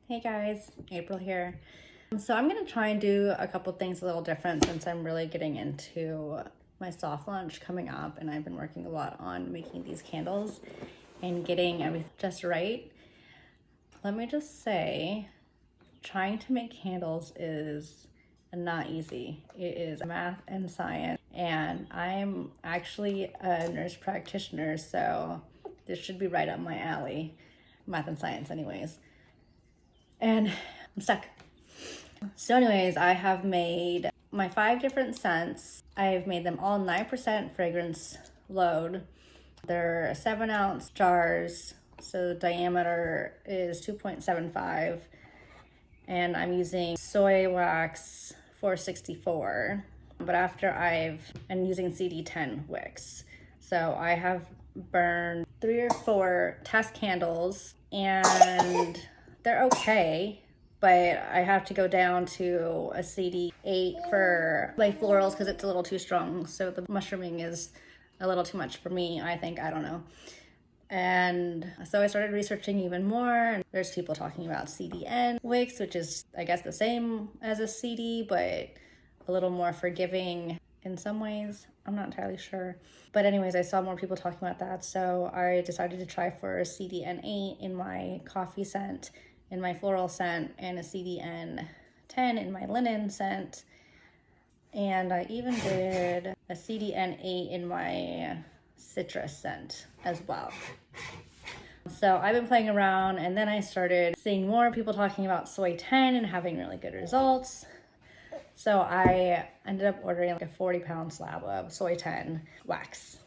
Hey guys, April here. So I'm gonna try and do a couple things a little different since I'm really getting into my soft launch coming up, and I've been working a lot on making these candles and getting everything just right. Let me just say, trying to make candles is not easy. It is math and science, and I'm actually a nurse practitioner, so this should be right up my alley. Math and science anyways. And I'm stuck. So anyways, I have made my 5 different scents. I've made them all 9% fragrance load. They're 7-ounce jars, so the diameter is 2.75. And I'm using soy wax 464. But after I'm using CD10 wicks. So I have burned 3 or 4 test candles and they're okay, but I have to go down to a CD8 for my florals because it's a little too strong. So the mushrooming is a little too much for me, I think. I don't know. And so I started researching even more. And there's people talking about CDN wicks, which is, I guess, the same as a CD, but a little more forgiving in some ways. I'm not entirely sure. But anyways, I saw more people talking about that. So I decided to try for a CDN8 in my coffee scent, in my floral scent, and a CDN10 in my linen scent. And I even did a CDN8 in my citrus scent as well. So I've been playing around, and then I started seeing more people talking about soy 10 and having really good results. So I ended up ordering like a 40-pound slab of soy 10 wax,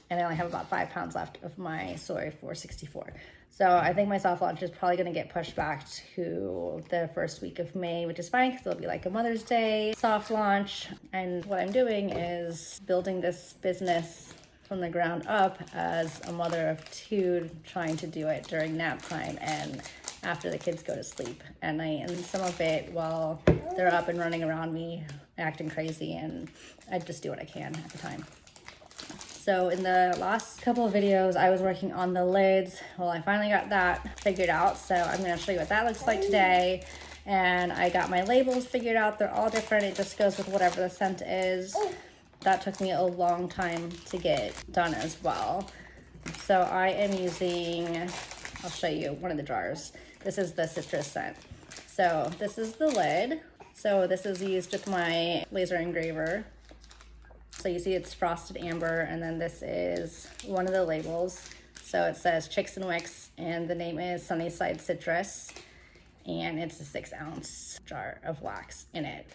and I only have about 5 pounds left of my soy 464. So I think my soft launch is probably going to get pushed back to the first week of May, which is fine because it'll be like a Mother's Day soft launch. And what I'm doing is building this business from the ground up as a mother of 2, trying to do it during nap time and after the kids go to sleep. And some of it while they're up and running around me, acting crazy, and I just do what I can at the time. So in the last couple of videos, I was working on the lids. Well, I finally got that figured out. So I'm gonna show you what that looks like today. And I got my labels figured out. They're all different. It just goes with whatever the scent is. That took me a long time to get done as well. So I am using, I'll show you one of the jars. This is the citrus scent. So this is the lid. So this is used with my laser engraver. So you see it's frosted amber, and then this is one of the labels. So it says Chicks and Wicks, and the name is Sunnyside Citrus, and it's a 6-ounce jar of wax in it.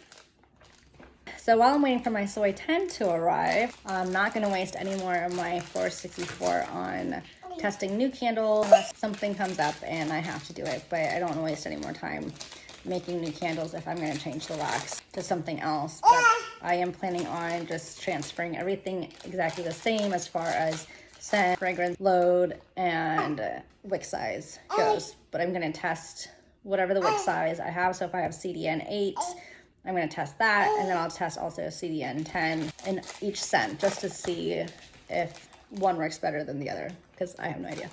So while I'm waiting for my soy 10 to arrive, I'm not going to waste any more of my 464 on testing new candles unless something comes up and I have to do it. But I don't want to waste any more time making new candles if I'm going to change the wax to something else. But I am planning on just transferring everything exactly the same as far as scent, fragrance, load, and wick size goes. But I'm going to test whatever the wick size I have. So if I have CDN8, I'm going to test that, and then I'll test also CDN10 in each scent just to see if one works better than the other, because I have no idea.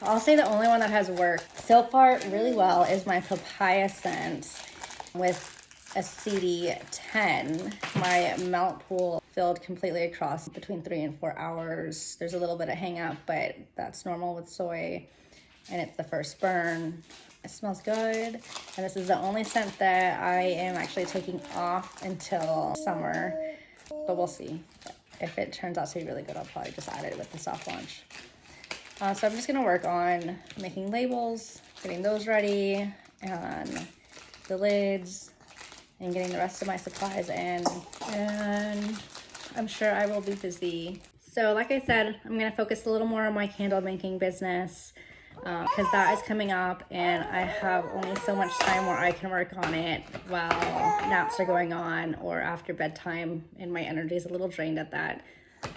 I'll say the only one that has worked so far really well is my papaya scent with a CD10. My melt pool filled completely across between 3 and 4 hours. There's a little bit of hang up, but that's normal with soy, and it's the first burn. It smells good, and this is the only scent that I am actually taking off until summer, but we'll see. If it turns out to be really good, I'll probably just add it with the soft launch. So I'm just gonna work on making labels, getting those ready, and the lids, and getting the rest of my supplies in, and I'm sure I will be busy. So like I said, I'm gonna focus a little more on my candle making business, because that is coming up, and I have only so much time where I can work on it while naps are going on or after bedtime, and my energy is a little drained at that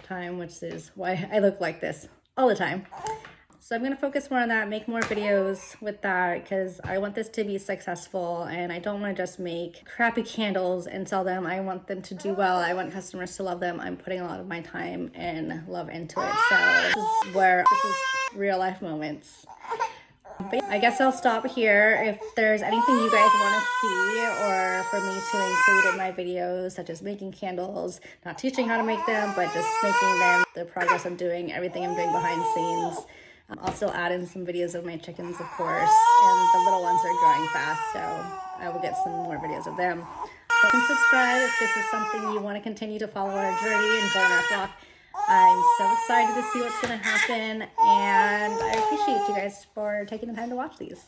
time, which is why I look like this all the time. So I'm going to focus more on that, make more videos with that, because I want this to be successful, and I don't want to just make crappy candles and sell them. I want them to do well. I want customers to love them. I'm putting a lot of my time and love into it. So this is real life moments. But yeah, I guess I'll stop here. If there's anything you guys want to see or for me to include in my videos, such as making candles, not teaching how to make them, but just making them, the progress I'm doing, everything I'm doing behind scenes. I'll still add in some videos of my chickens, of course, and the little ones are growing fast, so I will get some more videos of them. Like and subscribe if this is something you want to continue to follow our journey and join our flock. I'm so excited to see what's going to happen, and I appreciate you guys for taking the time to watch these.